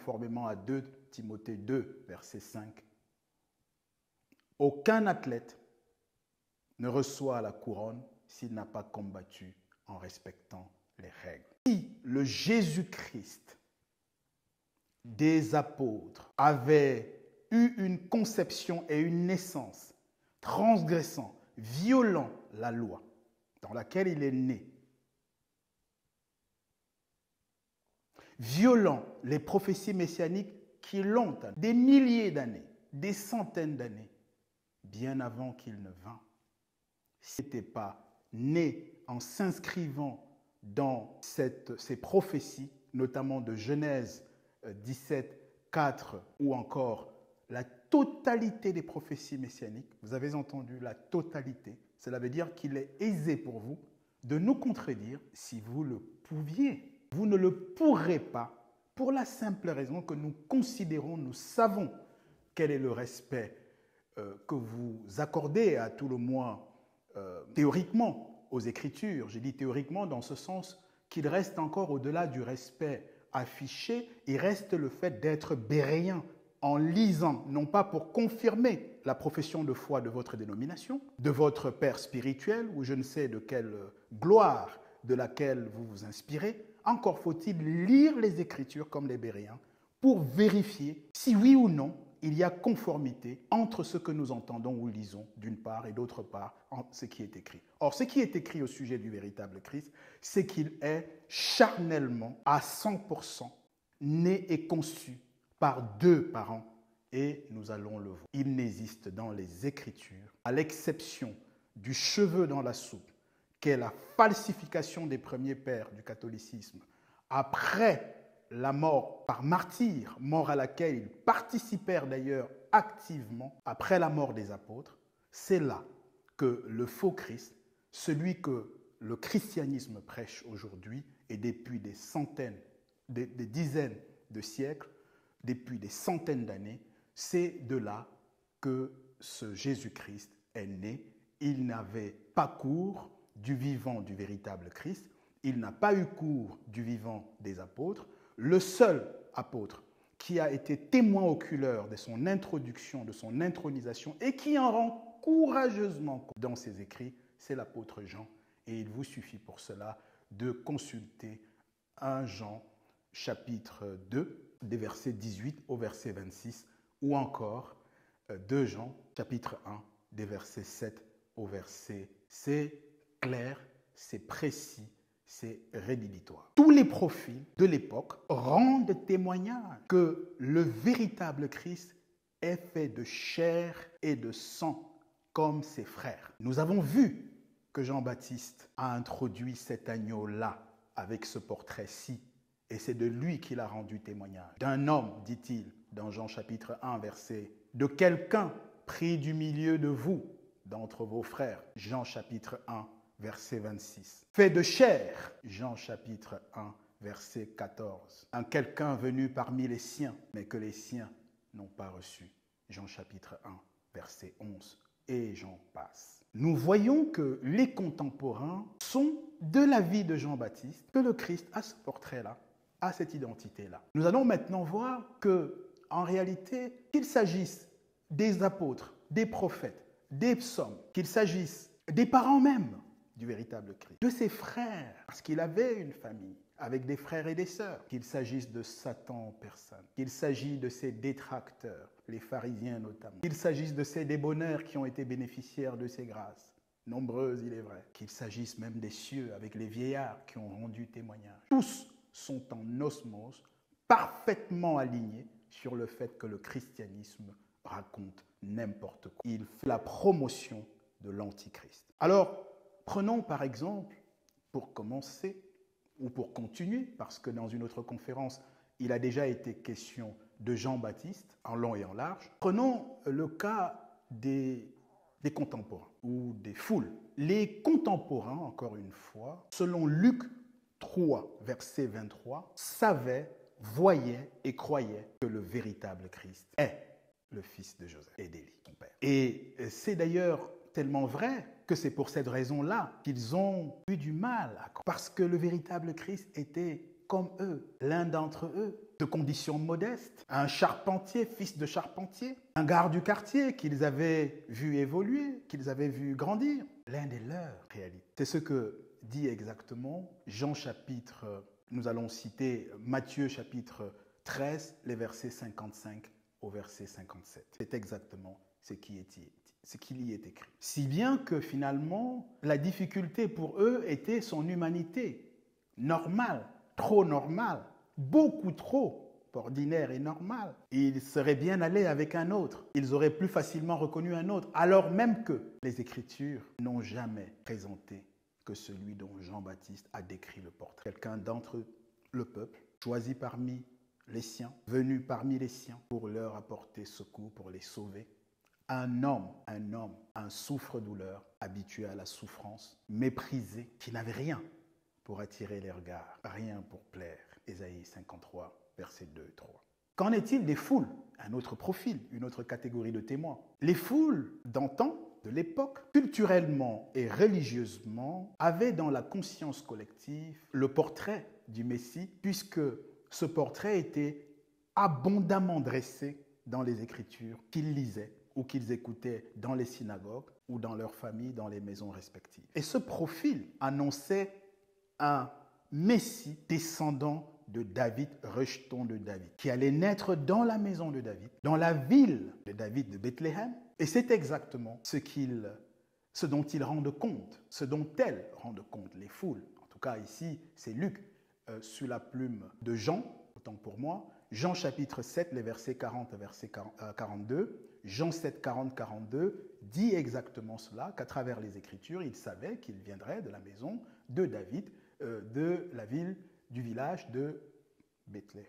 conformément à 2 Timothée 2, verset 5. Aucun athlète ne reçoit la couronne s'il n'a pas combattu en respectant les règles. Si le Jésus-Christ des apôtres avait eu une conception et une naissance transgressant, violant la loi dans laquelle il est né, violant les prophéties messianiques qui l'ont des milliers d'années, des centaines d'années, bien avant qu'il ne vînt, s'il n'était pas né en s'inscrivant dans ces prophéties, notamment de Genèse 17, 4, ou encore la totalité des prophéties messianiques, vous avez entendu la totalité, cela veut dire qu'il est aisé pour vous de nous contredire si vous le pouviez. Vous ne le pourrez pas pour la simple raison que nous considérons, nous savons quel est le respect que vous accordez à tout le moins théoriquement aux Écritures. J'ai dit théoriquement dans ce sens qu'il reste encore au-delà du respect affiché, il reste le fait d'être béréen en lisant, non pas pour confirmer la profession de foi de votre dénomination, de votre père spirituel ou je ne sais de quelle gloire de laquelle vous vous inspirez, encore faut-il lire les Écritures comme les Béréens pour vérifier si oui ou non il y a conformité entre ce que nous entendons ou lisons d'une part et d'autre part en ce qui est écrit. Or, ce qui est écrit au sujet du véritable Christ, c'est qu'il est charnellement à 100% né et conçu par 2 parents et nous allons le voir. Il n'existe dans les Écritures, à l'exception du cheveu dans la soupe, qu'est la falsification des premiers pères du catholicisme, après la mort par martyr, mort à laquelle ils participèrent d'ailleurs activement, après la mort des apôtres, c'est là que le faux Christ, celui que le christianisme prêche aujourd'hui et depuis des centaines, des dizaines de siècles, depuis des centaines d'années, c'est de là que ce Jésus-Christ est né. Il n'avait pas cours du vivant du véritable Christ, il n'a pas eu cours du vivant des apôtres. Le seul apôtre qui a été témoin oculaire de son introduction, de son intronisation et qui en rend courageusement compte dans ses écrits, c'est l'apôtre Jean. Et il vous suffit pour cela de consulter 1 Jean chapitre 2, des versets 18 au verset 26, ou encore 2 Jean chapitre 1, des versets 7 au verset. C'est clair, c'est précis, c'est rédhibitoire. Tous les profils de l'époque rendent témoignage que le véritable Christ est fait de chair et de sang comme ses frères. Nous avons vu que Jean-Baptiste a introduit cet agneau-là avec ce portrait-ci et c'est de lui qu'il a rendu témoignage. D'un homme, dit-il dans Jean chapitre 1, verset, de quelqu'un pris du milieu de vous, d'entre vos frères. Jean chapitre 1, verset 26. Fait de chair, Jean chapitre 1, verset 14. Un quelqu'un venu parmi les siens, mais que les siens n'ont pas reçu. Jean chapitre 1, verset 11. Et j'en passe. Nous voyons que les contemporains sont de la vie de Jean-Baptiste, que le Christ a ce portrait-là, a cette identité-là. Nous allons maintenant voir que, en réalité, qu'il s'agisse des apôtres, des prophètes, des psaumes, qu'il s'agisse des parents même du véritable Christ, de ses frères, parce qu'il avait une famille avec des frères et des sœurs, qu'il s'agisse de Satan en personne, qu'il s'agisse de ses détracteurs, les pharisiens notamment, qu'il s'agisse de ses débonneurs qui ont été bénéficiaires de ses grâces, nombreuses il est vrai, qu'il s'agisse même des cieux avec les vieillards qui ont rendu témoignage. Tous sont en osmose, parfaitement alignés sur le fait que le christianisme raconte n'importe quoi. Il fait la promotion de l'antichrist. Alors, prenons par exemple, pour commencer, ou pour continuer, parce que dans une autre conférence, il a déjà été question de Jean-Baptiste, en long et en large. Prenons le cas des contemporains, ou des foules. Les contemporains, encore une fois, selon Luc 3, verset 23, savaient, voyaient et croyaient que le véritable Christ est le fils de Joseph et d'Élie, son père. Et c'est d'ailleurs tellement vrai que c'est pour cette raison-là qu'ils ont eu du mal, parce que le véritable Christ était comme eux. L'un d'entre eux de conditions modestes, un charpentier, fils de charpentier, un garde du quartier qu'ils avaient vu évoluer, qu'ils avaient vu grandir. L'un des leurs, en réalité. C'est ce que dit exactement Jean chapitre, nous allons citer Matthieu chapitre 13, les versets 55 au verset 57. C'est exactement ce qui y est écrit. Si bien que finalement, la difficulté pour eux était son humanité normale, trop normale, beaucoup trop ordinaire et normale. Ils seraient bien allés avec un autre. Ils auraient plus facilement reconnu un autre, alors même que les Écritures n'ont jamais présenté que celui dont Jean-Baptiste a décrit le portrait. Quelqu'un d'entre le peuple, choisi parmi les siens, venu parmi les siens pour leur apporter secours, pour les sauver. Un homme, un souffre-douleur, habitué à la souffrance, méprisé, qui n'avait rien pour attirer les regards, rien pour plaire. Ésaïe 53, versets 2 et 3. Qu'en est-il des foules? Un autre profil, une autre catégorie de témoins. Les foules d'antan, de l'époque, culturellement et religieusement, avaient dans la conscience collective le portrait du Messie, puisque ce portrait était abondamment dressé dans les Écritures qu'ils lisaient ou qu'ils écoutaient dans les synagogues ou dans leurs familles, dans les maisons respectives. Et ce profil annonçait un Messie descendant de David, rejeton de David, qui allait naître dans la maison de David, dans la ville de David de Bethléem. Et c'est exactement ce dont ils rendent compte, ce dont elles rendent compte, les foules. En tout cas, ici, c'est Luc, sous la plume de Jean, autant pour moi. Jean chapitre 7, les versets 40 à verset 42. Jean 7, 40, 42 dit exactement cela, qu'à travers les Écritures, il savait qu'il viendrait de la maison de David, de la ville, du village de Bethléem.